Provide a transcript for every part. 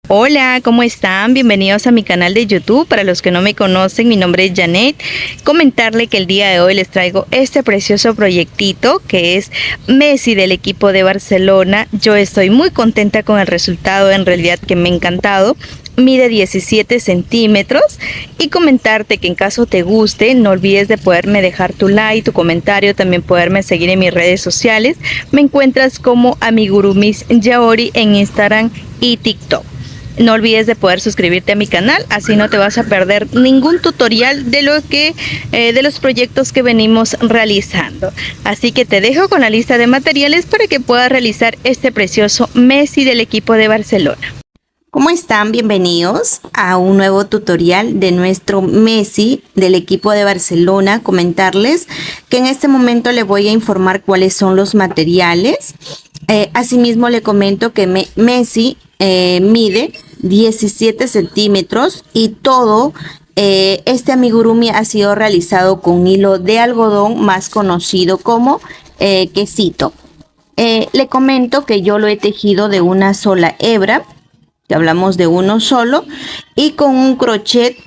Hola, ¿cómo están? Bienvenidos a mi canal de YouTube. Para los que no me conocen, mi nombre es Janet. Comentarle que el día de hoy les traigo este precioso proyectito que es Messi del equipo de Barcelona. Yo estoy muy contenta con el resultado, en realidad que me ha encantado. Mide 17 centímetros y comentarte que en caso te guste, no olvides de poderme dejar tu like, tu comentario, también poderme seguir en mis redes sociales. Me encuentras como Amigurumis Yaori en Instagram y TikTok. No olvides de poder suscribirte a mi canal, así no te vas a perder ningún tutorial de los proyectos que venimos realizando. Así que te dejo con la lista de materiales para que puedas realizar este precioso Messi del equipo de Barcelona. ¿Cómo están? Bienvenidos a un nuevo tutorial de nuestro Messi del equipo de Barcelona. Comentarles que en este momento le voy a informar cuáles son los materiales. Asimismo le comento que Messi mide 17 centímetros y todo este amigurumi ha sido realizado con hilo de algodón, más conocido como quesito. Le comento que yo lo he tejido de una sola hebra, que hablamos de uno solo, y con un crochet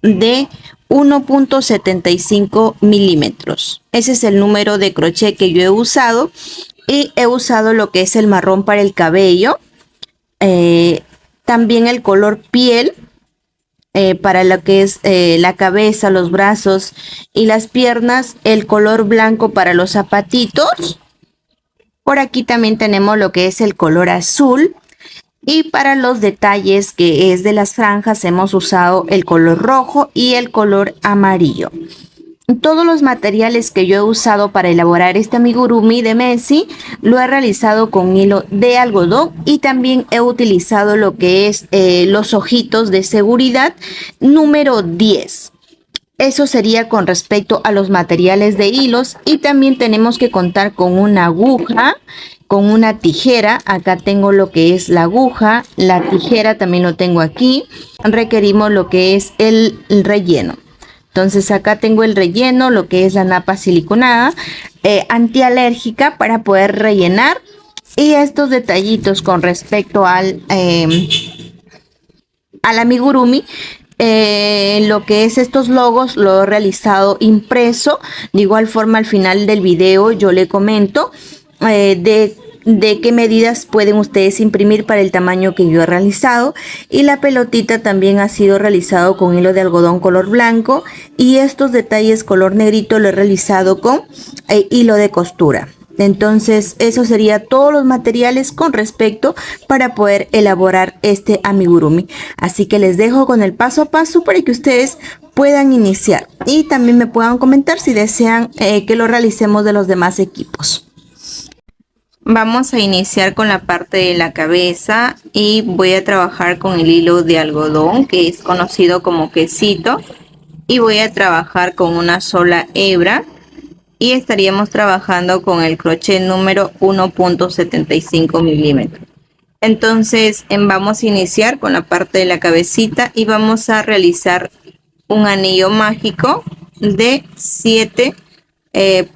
de 1.75 milímetros. Ese es el número de crochet que yo he usado, y he usado lo que es el marrón para el cabello, también el color piel para lo que es la cabeza, los brazos y las piernas, el color blanco para los zapatitos. Por aquí también tenemos lo que es el color azul. Y para los detalles, que es de las franjas, hemos usado el color rojo y el color amarillo. Todos los materiales que yo he usado para elaborar este amigurumi de Messi lo he realizado con hilo de algodón, y también he utilizado lo que es los ojitos de seguridad número 10. Eso sería con respecto a los materiales de hilos, y también tenemos que contar con una aguja, con una tijera. Acá tengo lo que es la aguja, la tijera también lo tengo aquí. Requerimos lo que es el relleno. Entonces acá tengo el relleno, lo que es la napa siliconada, antialérgica para poder rellenar. Y estos detallitos con respecto al amigurumi. Lo que es estos logos lo he realizado impreso. De igual forma, al final del video yo le comento de qué medidas pueden ustedes imprimir para el tamaño que yo he realizado. Y la pelotita también ha sido realizado con hilo de algodón color blanco, y estos detalles color negrito lo he realizado con hilo de costura. Entonces, eso sería todos los materiales con respecto para poder elaborar este amigurumi. Así que les dejo con el paso a paso para que ustedes puedan iniciar, y también me puedan comentar si desean que lo realicemos de los demás equipos. Vamos a iniciar con la parte de la cabeza y voy a trabajar con el hilo de algodón, que es conocido como quesito, y voy a trabajar con una sola hebra. Y estaríamos trabajando con el crochet número 1.75 milímetros. Entonces vamos a iniciar con la parte de la cabecita y vamos a realizar un anillo mágico de 7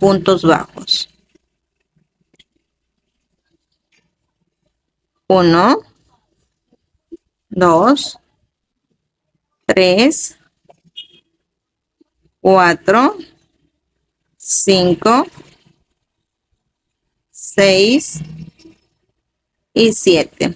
puntos bajos. 1, 2, 3, 4, 5, 6 y 7.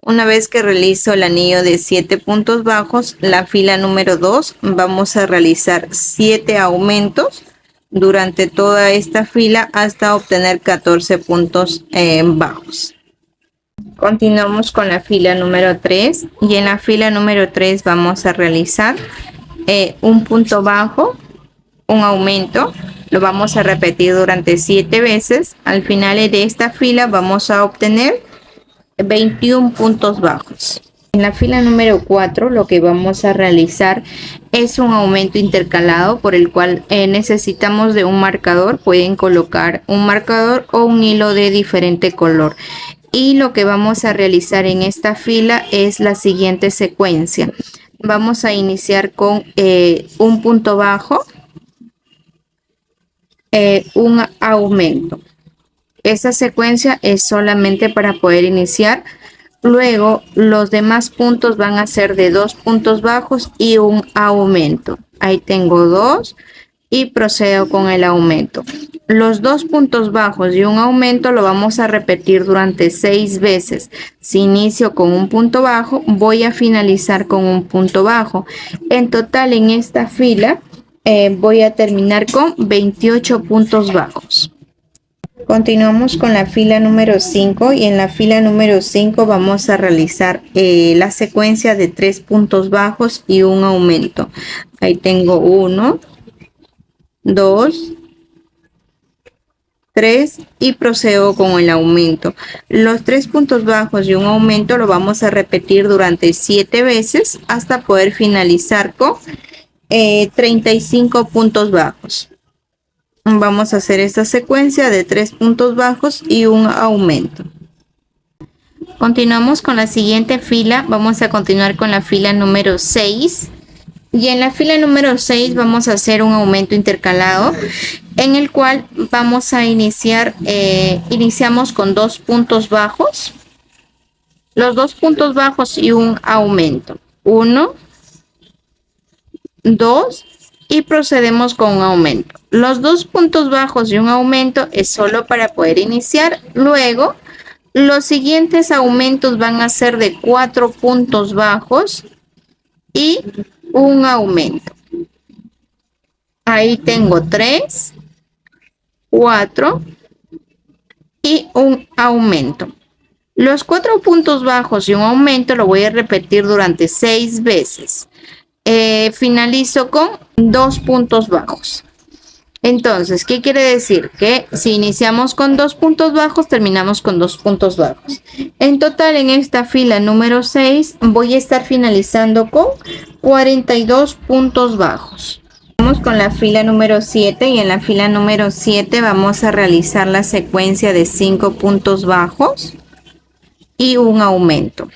Una vez que realizo el anillo de 7 puntos bajos, la fila número 2 vamos a realizar 7 aumentos durante toda esta fila hasta obtener 14 puntos bajos. Continuamos con la fila número 3, y en la fila número 3 vamos a realizar un punto bajo, un aumento. Lo vamos a repetir durante 7 veces. Al final de esta fila vamos a obtener 21 puntos bajos. En la fila número 4 lo que vamos a realizar es un aumento intercalado, por el cual necesitamos de un marcador. Pueden colocar un marcador o un hilo de diferente color. Y lo que vamos a realizar en esta fila es la siguiente secuencia. Vamos a iniciar con un punto bajo, un aumento. Esta secuencia es solamente para poder iniciar Luego, los demás puntos van a ser de 2 puntos bajos y un aumento. Ahí tengo 2 y procedo con el aumento. Los 2 puntos bajos y un aumento lo vamos a repetir durante 6 veces. Si inicio con un punto bajo, voy a finalizar con un punto bajo. En total, en esta fila, voy a terminar con 28 puntos bajos. Continuamos con la fila número 5 y en la fila número 5 vamos a realizar la secuencia de 3 puntos bajos y un aumento. Ahí tengo 1, 2, 3 y procedo con el aumento. Los 3 puntos bajos y un aumento lo vamos a repetir durante 7 veces hasta poder finalizar con 35 puntos bajos. Vamos a hacer esta secuencia de 3 puntos bajos y un aumento. Continuamos con la siguiente fila. Vamos a continuar con la fila número 6. Y en la fila número 6 vamos a hacer un aumento intercalado en el cual vamos a iniciamos con 2 puntos bajos. Los 2 puntos bajos y un aumento. 1, 2 y procedemos con un aumento. Los 2 puntos bajos y un aumento es solo para poder iniciar. Luego, los siguientes aumentos van a ser de 4 puntos bajos y un aumento. Ahí tengo 3, 4 y un aumento. Los 4 puntos bajos y un aumento lo voy a repetir durante 6 veces. Finalizo con 2 puntos bajos. Entonces, ¿qué quiere decir? Que si iniciamos con 2 puntos bajos, terminamos con 2 puntos bajos. En total, en esta fila número 6, voy a estar finalizando con 42 puntos bajos. Vamos con la fila número 7 y en la fila número 7 vamos a realizar la secuencia de 5 puntos bajos y un aumento.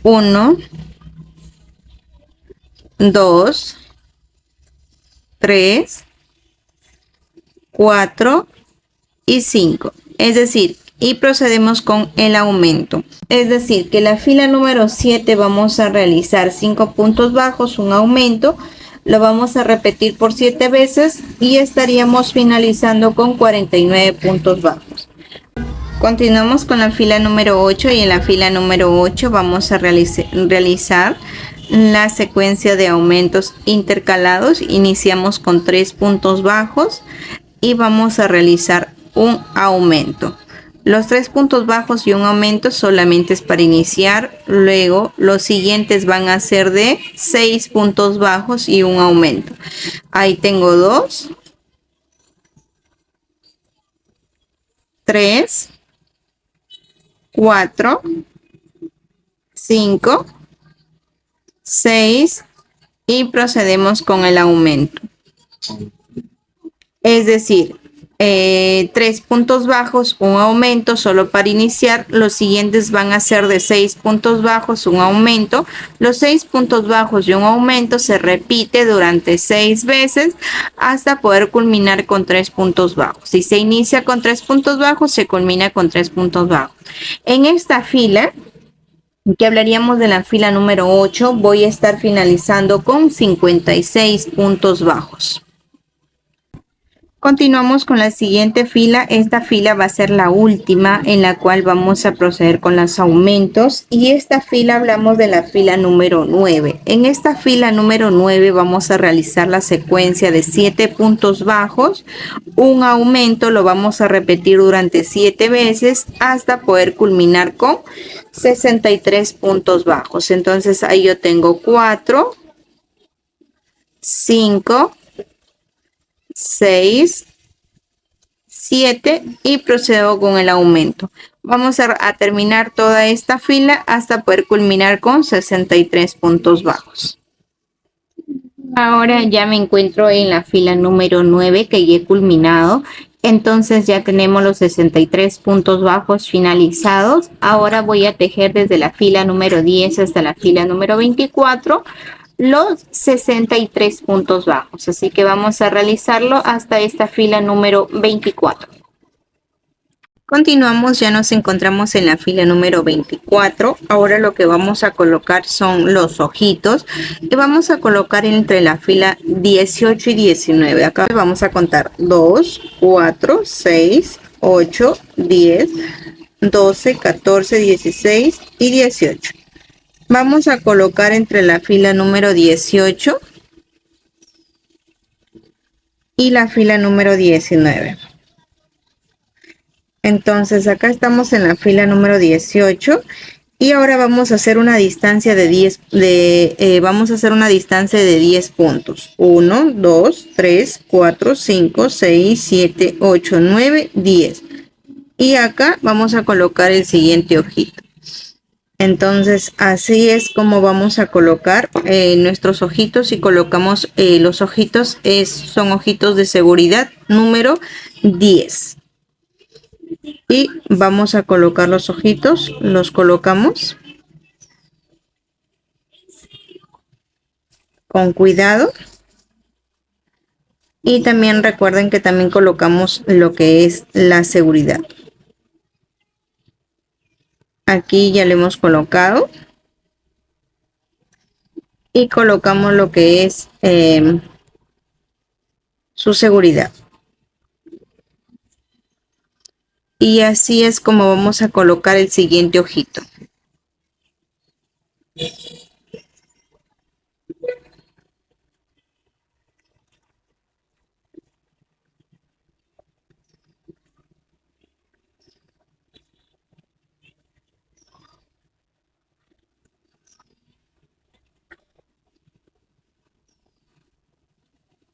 1, 2, 3, 4 y 5. Es decir, y procedemos con el aumento. Es decir, que la fila número 7 vamos a realizar 5 puntos bajos, un aumento. Lo vamos a repetir por 7 veces y estaríamos finalizando con 49 puntos bajos. Continuamos con la fila número 8 y en la fila número 8 vamos a realizar la secuencia de aumentos intercalados. Iniciamos con 3 puntos bajos y vamos a realizar un aumento. Los 3 puntos bajos y un aumento solamente es para iniciar. Luego los siguientes van a ser de 6 puntos bajos y un aumento. Ahí tengo 2, 3, 4, 5, 6 y procedemos con el aumento. Es decir, 3 puntos bajos, un aumento solo para iniciar. Los siguientes van a ser de 6 puntos bajos, un aumento. Los 6 puntos bajos y un aumento se repite durante 6 veces hasta poder culminar con 3 puntos bajos. Si se inicia con 3 puntos bajos, se culmina con 3 puntos bajos. En esta fila, que hablaríamos de la fila número 8, voy a estar finalizando con 56 puntos bajos. Continuamos con la siguiente fila. Esta fila va a ser la última en la cual vamos a proceder con los aumentos. Y esta fila hablamos de la fila número 9. En esta fila número 9 vamos a realizar la secuencia de 7 puntos bajos. Un aumento lo vamos a repetir durante 7 veces hasta poder culminar con 63 puntos bajos. Entonces ahí yo tengo 4, 5, 6, 7 y procedo con el aumento. Vamos a terminar toda esta fila hasta poder culminar con 63 puntos bajos. Ahora ya me encuentro en la fila número 9 que ya he culminado. Entonces ya tenemos los 63 puntos bajos finalizados. Ahora voy a tejer desde la fila número 10 hasta la fila número 24 los 63 puntos bajos. Así que vamos a realizarlo hasta esta fila número 24. Continuamos, ya nos encontramos en la fila número 24. Ahora lo que vamos a colocar son los ojitos y vamos a colocar entre la fila 18 y 19. Acá vamos a contar 2, 4, 6, 8, 10, 12, 14, 16 y 18. Vamos a colocar entre la fila número 18 y la fila número 19. Entonces acá estamos en la fila número 18 y ahora vamos a hacer una distancia de 10 puntos. 1, 2, 3, 4, 5, 6, 7, 8, 9, 10. Y acá vamos a colocar el siguiente ojito. Entonces así es como vamos a colocar nuestros ojitos y colocamos los ojitos, son ojitos de seguridad número 10. Y vamos a colocar los ojitos, los colocamos con cuidado. Y también recuerden que también colocamos lo que es la seguridad. Aquí ya le hemos colocado. Y colocamos lo que es su seguridad. Y así es como vamos a colocar el siguiente ojito.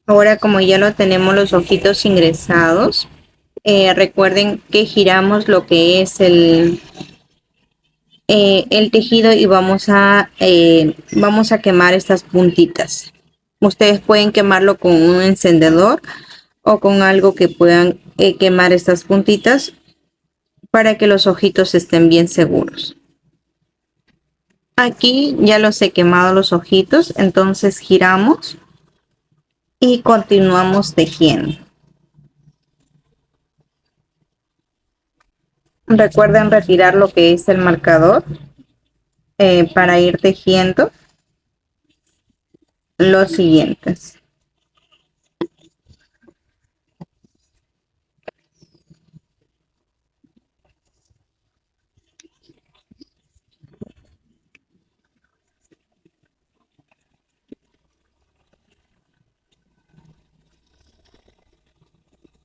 Ahora, como ya lo tenemos los ojitos ingresados, recuerden que giramos lo que es el tejido y vamos a quemar estas puntitas. Ustedes pueden quemarlo con un encendedor o con algo que puedan quemar estas puntitas para que los ojitos estén bien seguros. Aquí ya los he quemado los ojitos, entonces giramos y continuamos tejiendo. Recuerden retirar lo que es el marcador para ir tejiendo los siguientes.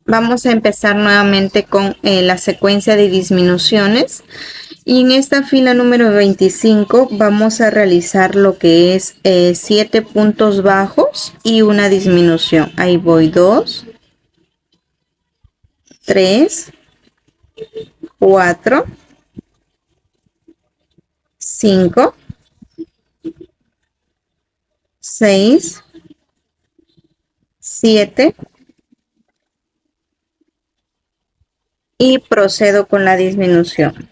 Vamos a empezar nuevamente con la secuencia de disminuciones y en esta fila número 25 vamos a realizar lo que es 7 puntos bajos y una disminución. Ahí voy 2, 3, 4, 5, 6, 7 y procedo con la disminución.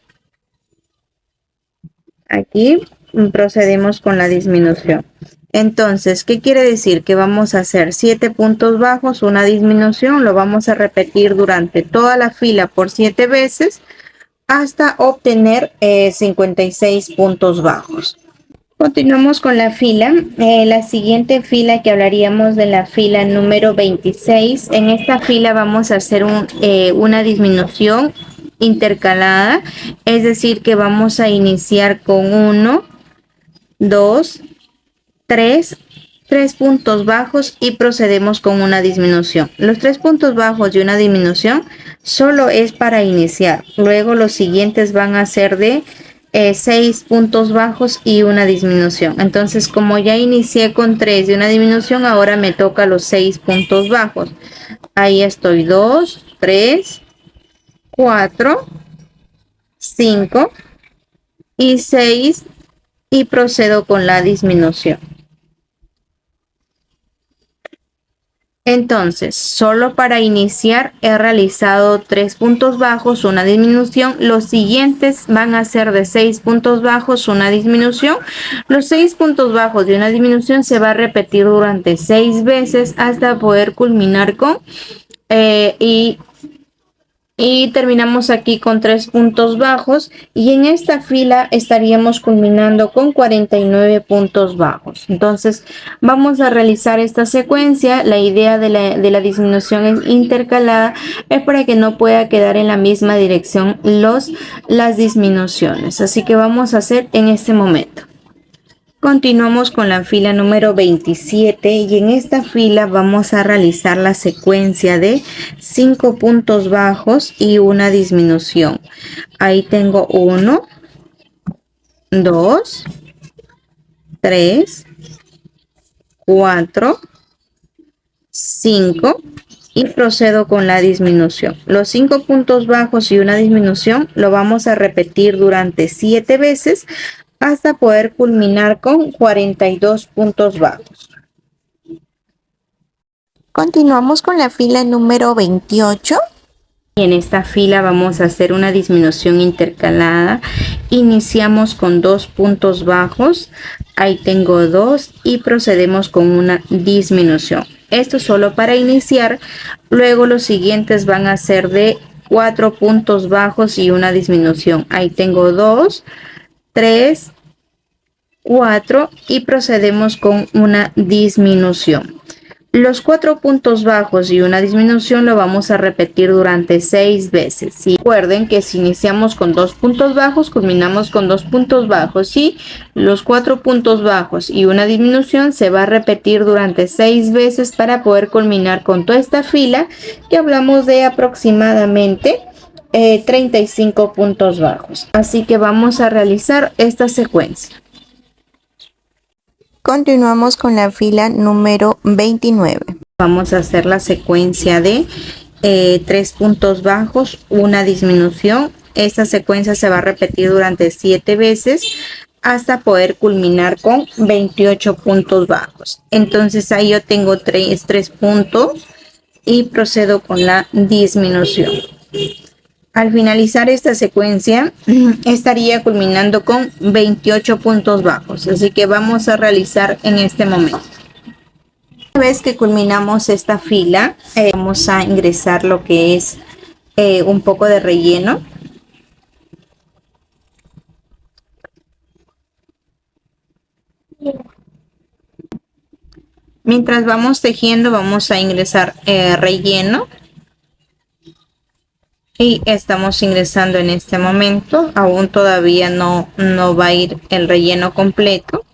Aquí procedemos con la disminución. Entonces, ¿qué quiere decir? Que vamos a hacer 7 puntos bajos, una disminución, lo vamos a repetir durante toda la fila por 7 veces hasta obtener 56 puntos bajos. Continuamos con la fila. La siguiente fila que hablaríamos de la fila número 26. En esta fila vamos a hacer una disminución intercalada, es decir que vamos a iniciar con 1, 2, 3 puntos bajos y procedemos con una disminución. Los 3 puntos bajos y una disminución solo es para iniciar. Luego los siguientes van a ser de 6 puntos bajos y una disminución. Entonces, como ya inicié con 3 y una disminución, ahora me toca los 6 puntos bajos. Ahí estoy 2, 3, 4, 5 y 6 y procedo con la disminución. Entonces, solo para iniciar he realizado 3 puntos bajos, una disminución. Los siguientes van a ser de 6 puntos bajos, una disminución. Los 6 puntos bajos de una disminución se va a repetir durante 6 veces hasta poder culminar con y y terminamos aquí con 3 puntos bajos y en esta fila estaríamos culminando con 49 puntos bajos. Entonces vamos a realizar esta secuencia. La idea de la disminución es intercalada, es para que no pueda quedar en la misma dirección las disminuciones. Así que vamos a hacer en este momento. Continuamos con la fila número 27 y en esta fila vamos a realizar la secuencia de 5 puntos bajos y una disminución. Ahí tengo 1, 2, 3, 4, 5 y procedo con la disminución. Los 5 puntos bajos y una disminución lo vamos a repetir durante 7 veces hasta poder culminar con 42 puntos bajos. Continuamos con la fila número 28. Y en esta fila vamos a hacer una disminución intercalada. Iniciamos con 2 puntos bajos. Ahí tengo 2 y procedemos con una disminución. Esto solo para iniciar. Luego los siguientes van a ser de 4 puntos bajos y una disminución. Ahí tengo 2, 3, 4 y procedemos con una disminución. Los 4 puntos bajos y una disminución lo vamos a repetir durante 6 veces. Y recuerden que si iniciamos con 2 puntos bajos, culminamos con 2 puntos bajos. Y los 4 puntos bajos y una disminución se va a repetir durante 6 veces para poder culminar con toda esta fila, que hablamos de aproximadamente 35 puntos bajos. Así que vamos a realizar esta secuencia. Continuamos con la fila número 29. Vamos a hacer la secuencia de 3 puntos bajos, una disminución. Esta secuencia se va a repetir durante 7 veces hasta poder culminar con 28 puntos bajos. Entonces ahí yo tengo 3 puntos y procedo con la disminución. Al finalizar esta secuencia estaría culminando con 28 puntos bajos, así que vamos a realizar en este momento. Una vez que culminamos esta fila, vamos a ingresar lo que es un poco de relleno. Mientras vamos tejiendo, vamos a ingresar relleno. Y estamos ingresando en este momento. Aún todavía no va a ir el relleno completo,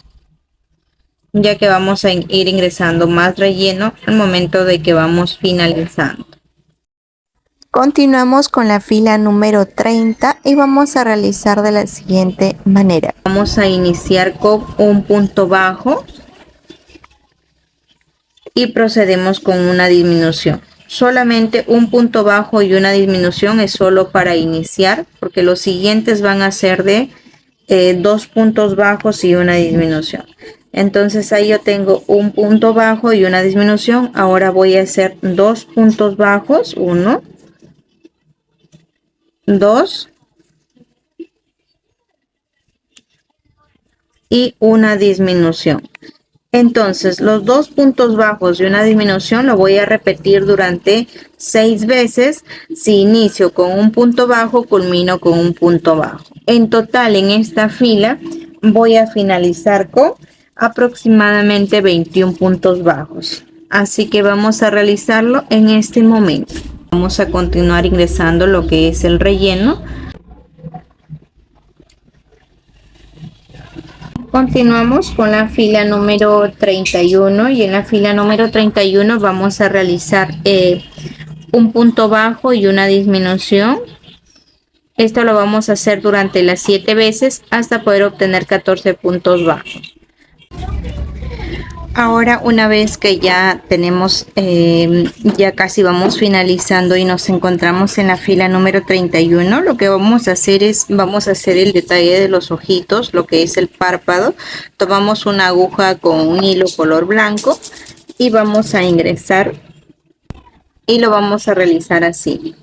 ya que vamos a ir ingresando más relleno al momento de que vamos finalizando. Continuamos con la fila número 30 y vamos a realizar de la siguiente manera. Vamos a iniciar con un punto bajo y procedemos con una disminución. Solamente un punto bajo y una disminución es solo para iniciar, porque los siguientes van a ser de 2 puntos bajos y una disminución. Entonces ahí yo tengo un punto bajo y una disminución. Ahora voy a hacer 2 puntos bajos, 1, 2 y una disminución. Entonces los 2 puntos bajos y una disminución lo voy a repetir durante 6 veces. Si inicio con un punto bajo, culmino con un punto bajo. En total en esta fila voy a finalizar con aproximadamente 21 puntos bajos. Así que vamos a realizarlo en este momento. Vamos a continuar ingresando lo que es el relleno. Continuamos con la fila número 31 y en la fila número 31 vamos a realizar un punto bajo y una disminución. Esto lo vamos a hacer durante las 7 veces hasta poder obtener 14 puntos bajos. Ahora, una vez que ya tenemos, ya casi vamos finalizando y nos encontramos en la fila número 31, lo que vamos a hacer es, vamos a hacer el detalle de los ojitos, lo que es el párpado. Tomamos una aguja con un hilo color blanco y vamos a ingresar y lo vamos a realizar así.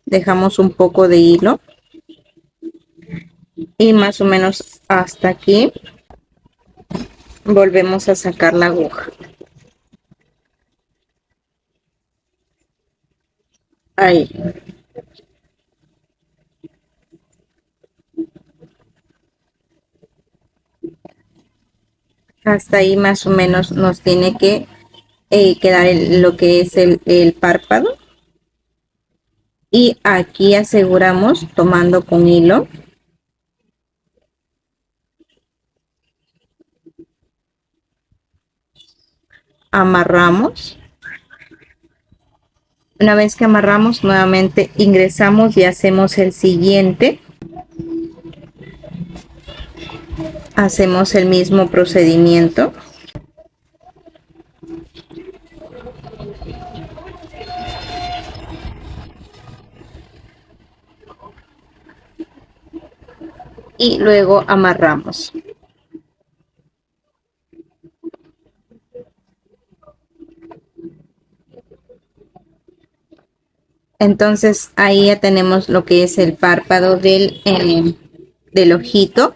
Dejamos un poco de hilo y más o menos hasta aquí volvemos a sacar la aguja. Ahí. Hasta ahí más o menos nos tiene que quedar lo que es el párpado. Y aquí aseguramos tomando con hilo. Amarramos. Una vez que amarramos, nuevamente ingresamos y hacemos el siguiente. Hacemos el mismo procedimiento. Y luego amarramos. Entonces ahí ya tenemos lo que es el párpado del ojito.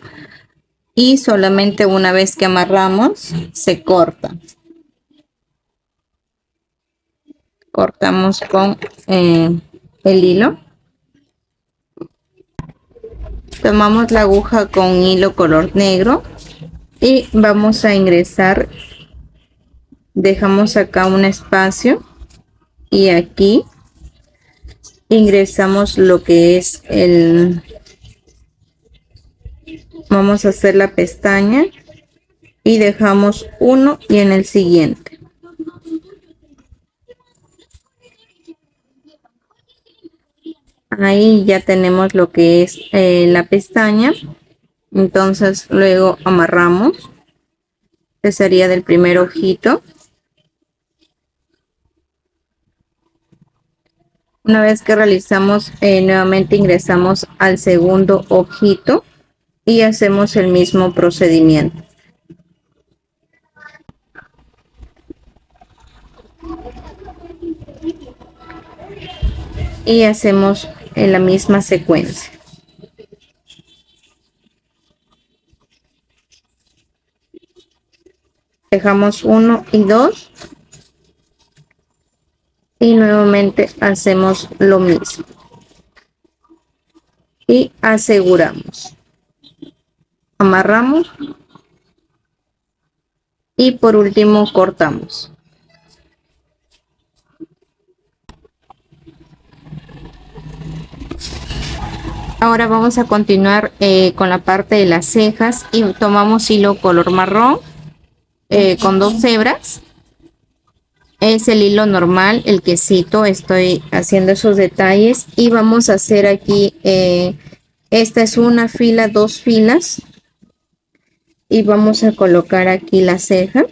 Y solamente una vez que amarramos se corta. Cortamos con el hilo. Tomamos la aguja con hilo color negro y vamos a ingresar. Dejamos acá un espacio y aquí ingresamos lo que es vamos a hacer la pestaña y dejamos uno y en el siguiente. Ahí ya tenemos lo que es la pestaña. Entonces luego amarramos. Este sería del primer ojito. Una vez que realizamos, nuevamente ingresamos al segundo ojito y hacemos el mismo procedimiento. Y hacemos en la misma secuencia. Dejamos 1 y 2 y nuevamente hacemos lo mismo y aseguramos, amarramos y por último cortamos. Ahora vamos a continuar con la parte de las cejas y tomamos hilo color marrón con 2 hebras. Es el hilo normal, el quesito. Estoy haciendo esos detalles y vamos a hacer aquí, esta es una fila, 2 filas y vamos a colocar aquí la ceja.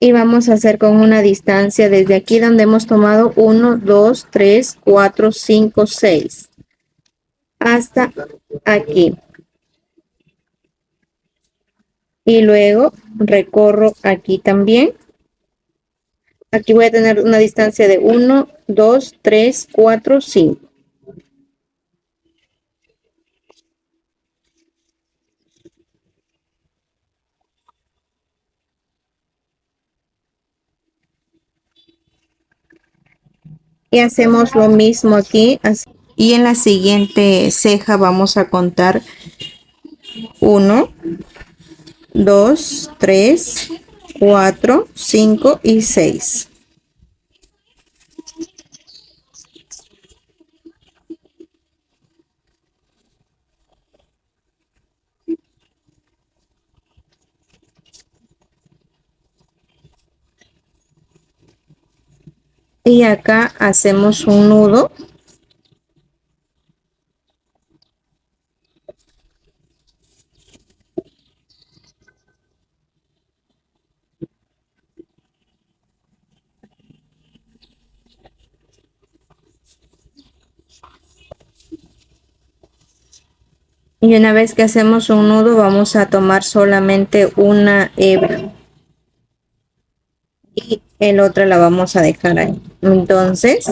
Y vamos a hacer con una distancia desde aquí donde hemos tomado 1, 2, 3, 4, 5, 6 hasta aquí. Y luego recorro aquí también. Aquí voy a tener una distancia de 1, 2, 3, 4, 5. Y hacemos lo mismo aquí. Y en la siguiente ceja vamos a contar 1, 2, 3, 4, 5 y 6. Y acá hacemos un nudo. Y una vez que hacemos un nudo, vamos a tomar solamente una hebra. Y el otro la vamos a dejar ahí. Entonces,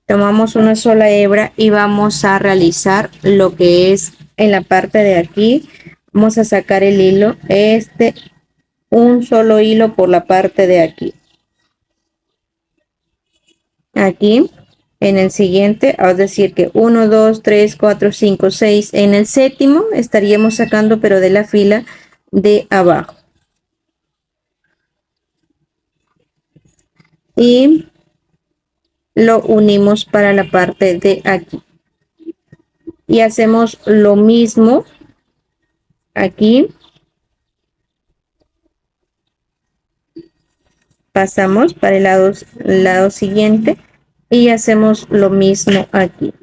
tomamos una sola hebra y vamos a realizar lo que es en la parte de aquí. Vamos a sacar el hilo, un solo hilo por la parte de aquí. aquí en el siguiente, es decir que 1, 2, 3, 4, 5, 6. En el séptimo estaríamos sacando pero de la fila de abajo. Y lo unimos para la parte de aquí. Y hacemos lo mismo aquí. Pasamos para el lado siguiente y hacemos lo mismo aquí.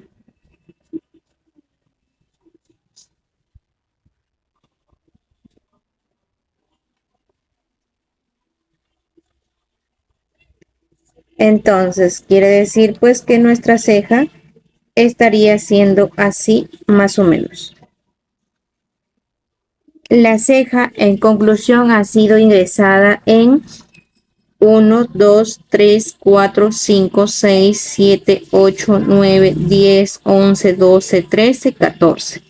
Entonces, quiere decir pues que nuestra ceja estaría siendo así más o menos. La ceja, en conclusión, ha sido ingresada en 1, 2, 3, 4, 5, 6, 7, 8, 9, 10, 11, 12, 13, 14.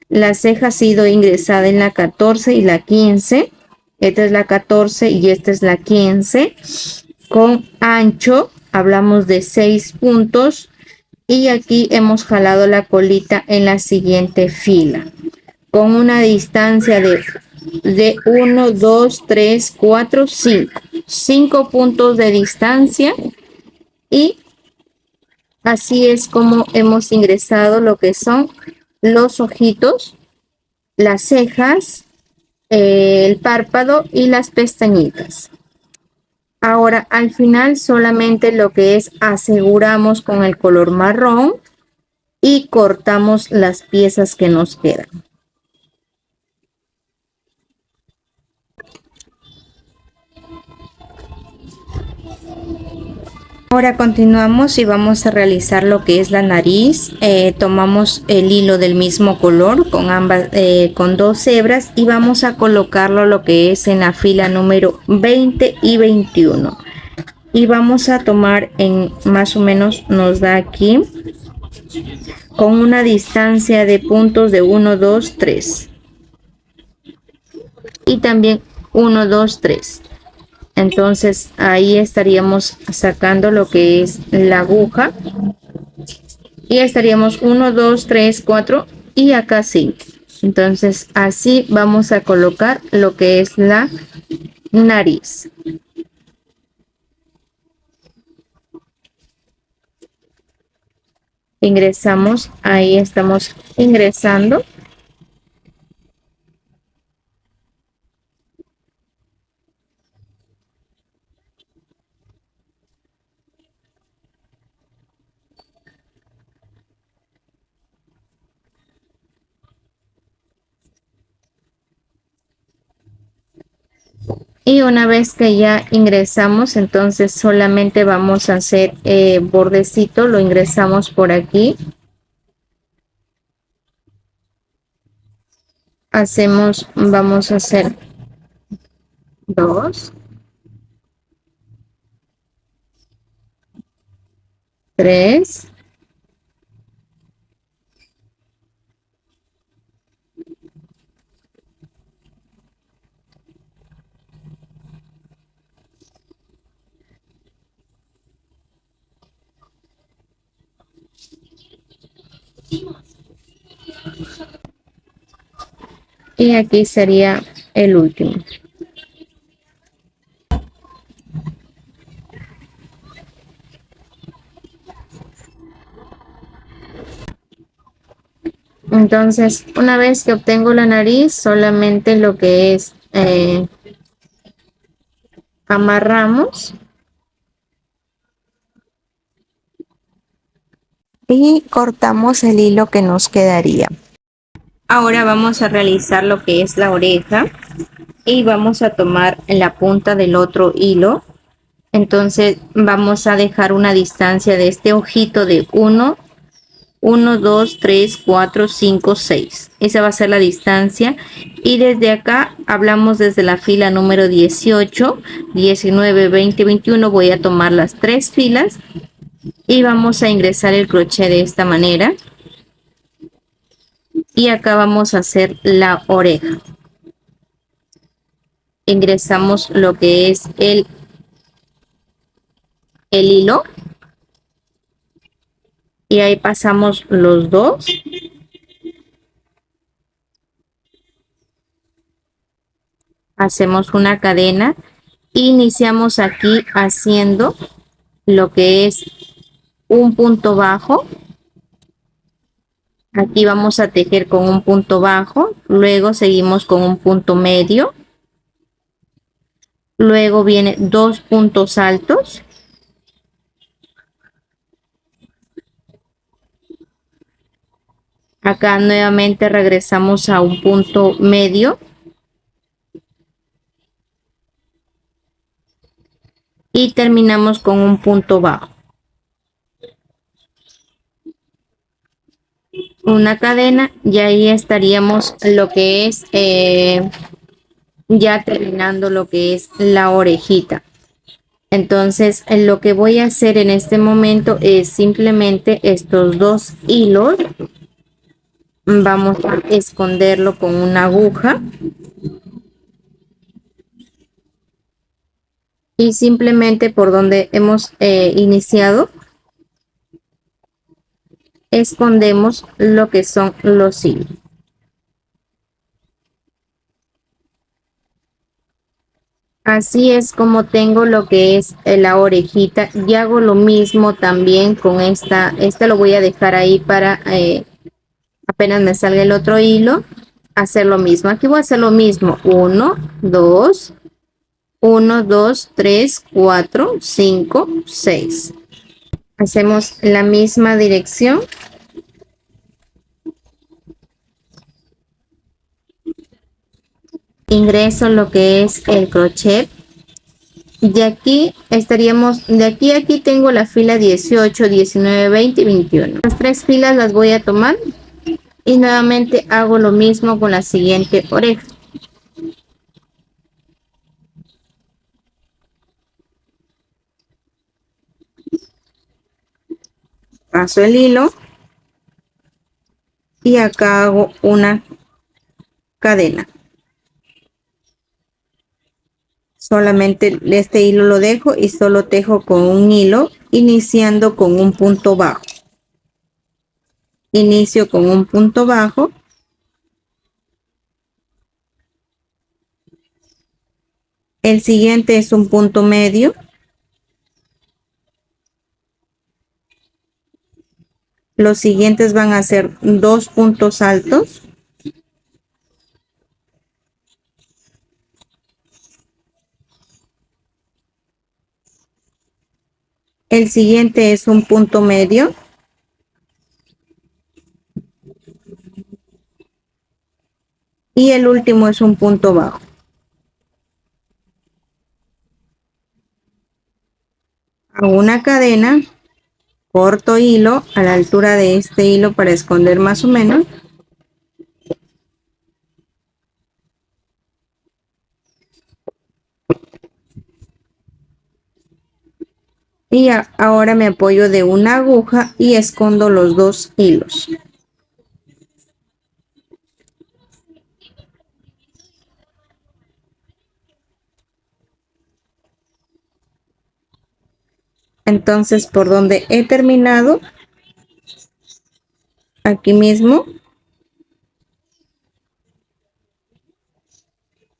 La ceja ha sido ingresada en la 14 y la 15. Esta es la 14 y esta es la 15. Con ancho hablamos de 6 puntos y aquí hemos jalado la colita en la siguiente fila con una distancia de 1, 2, 3, 4, 5. 5 puntos de distancia y así es como hemos ingresado lo que son los ojitos, las cejas, el párpado y las pestañitas. Ahora al final solamente lo que es aseguramos con el color marrón y cortamos las piezas que nos quedan. Ahora continuamos y vamos a realizar lo que es la nariz. Tomamos el hilo del mismo color con ambas, con 2 hebras y vamos a colocarlo lo que es en la fila número 20 y 21. Y vamos a tomar en más o menos nos da aquí con una distancia de puntos de 1, 2, 3. Y también 1, 2, 3. Entonces ahí estaríamos sacando lo que es la aguja y estaríamos 1, 2, 3, 4 y acá 5. Entonces así vamos a colocar lo que es la nariz. Ingresamos, ahí estamos ingresando. Y una vez que ya ingresamos, entonces solamente vamos a hacer bordecito, lo ingresamos por aquí. Hacemos, vamos a hacer 2, 3, y aquí sería el último. Entonces, una vez que obtengo la nariz, solamente lo que es amarramos y cortamos el hilo que nos quedaría. Ahora vamos a realizar lo que es la oreja y vamos a tomar la punta del otro hilo. Entonces vamos a dejar una distancia de este ojito de 1, 1, 2, 3, 4, 5, 6. Esa va a ser la distancia. Y desde acá hablamos desde la fila número 18, 19, 20, 21. Voy a tomar las 3 filas y vamos a ingresar el crochet de esta manera. Y acá vamos a hacer la oreja. Ingresamos lo que es el hilo y ahí pasamos los dos. Hacemos una cadena. Iniciamos aquí haciendo lo que es un punto bajo. Aquí vamos a tejer con un punto bajo, luego seguimos con un punto medio, luego viene 2 puntos altos, acá nuevamente regresamos a un punto medio y terminamos con un punto bajo. Una cadena y ahí estaríamos lo que es ya terminando lo que es la orejita. Entonces lo que voy a hacer en este momento es simplemente estos dos hilos vamos a esconderlo con una aguja y simplemente por donde hemos iniciado escondemos lo que son los hilos. Así es como tengo lo que es la orejita y hago lo mismo también con esta lo voy a dejar ahí para apenas me salga el otro hilo hacer lo mismo. Aquí voy a hacer lo mismo, 1 2 1 2 3 4 5 6. Hacemos la misma dirección. Ingreso lo que es el crochet. De aquí estaríamos, de aquí a aquí tengo la fila 18, 19, 20 y 21. Las tres filas las voy a tomar y nuevamente hago lo mismo con la siguiente oreja. Paso el hilo y acá hago una cadena. Solamente este hilo lo dejo y solo tejo con un hilo iniciando con un punto bajo. Inicio con un punto bajo. El siguiente es un punto medio. Los siguientes van a ser 2 puntos altos. El siguiente es un punto medio. Y el último es un punto bajo. Hago una cadena, corto hilo a la altura de este hilo para esconder más o menos. Y ahora me apoyo de una aguja y escondo los dos hilos. Entonces, por donde he terminado, aquí mismo,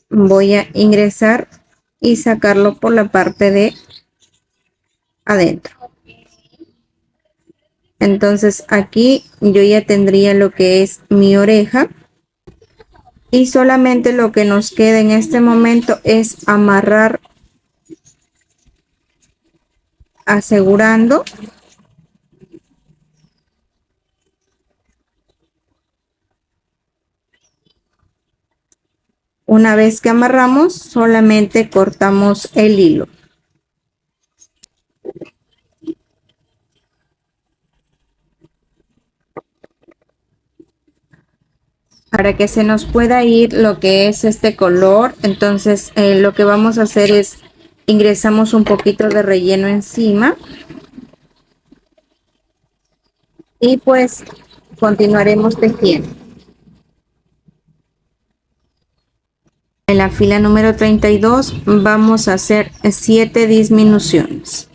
voy a ingresar y sacarlo por la parte de adentro. Entonces aquí yo ya tendría lo que es mi oreja y solamente lo que nos queda en este momento es amarrar asegurando una vez que amarramos solamente cortamos el hilo. Para que se nos pueda ir lo que es este color, entonces lo que vamos a hacer es ingresamos un poquito de relleno encima y pues continuaremos tejiendo. En la fila número 32 vamos a hacer 7 disminuciones.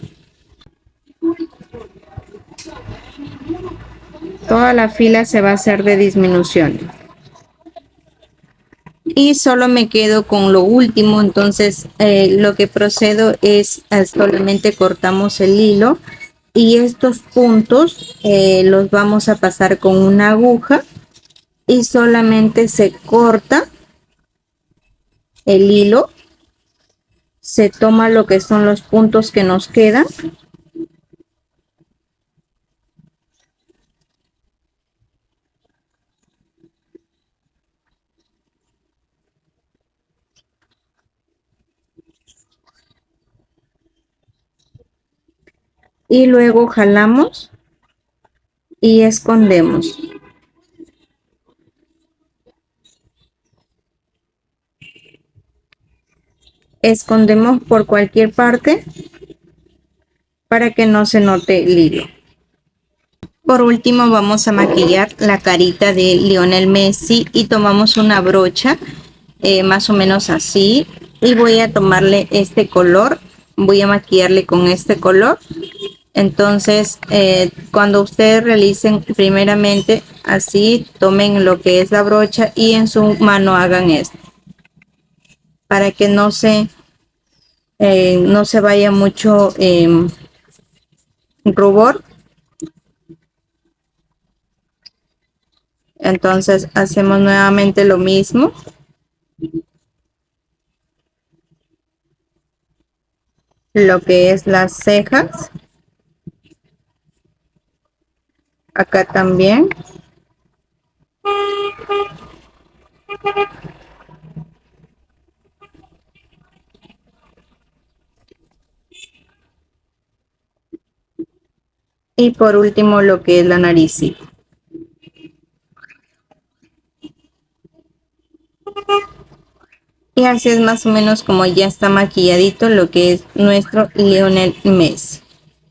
Toda la fila se va a hacer de disminución. Y solo me quedo con lo último, entonces lo que procedo es solamente cortamos el hilo y estos puntos los vamos a pasar con una aguja y solamente se corta el hilo, se toma lo que son los puntos que nos quedan y luego jalamos y escondemos. Escondemos por cualquier parte para que no se note el hilo. Por último vamos a maquillar la carita de Lionel Messi y tomamos una brocha más o menos así y voy a tomarle este color, voy a maquillarle con este color. Entonces cuando ustedes realicen primeramente así, tomen lo que es la brocha y en su mano hagan esto para que no se vaya mucho rubor. Entonces hacemos nuevamente lo mismo. Lo que es las cejas. Acá también. Y por último lo que es la nariz. Y así es más o menos como ya está maquilladito lo que es nuestro Lionel Messi.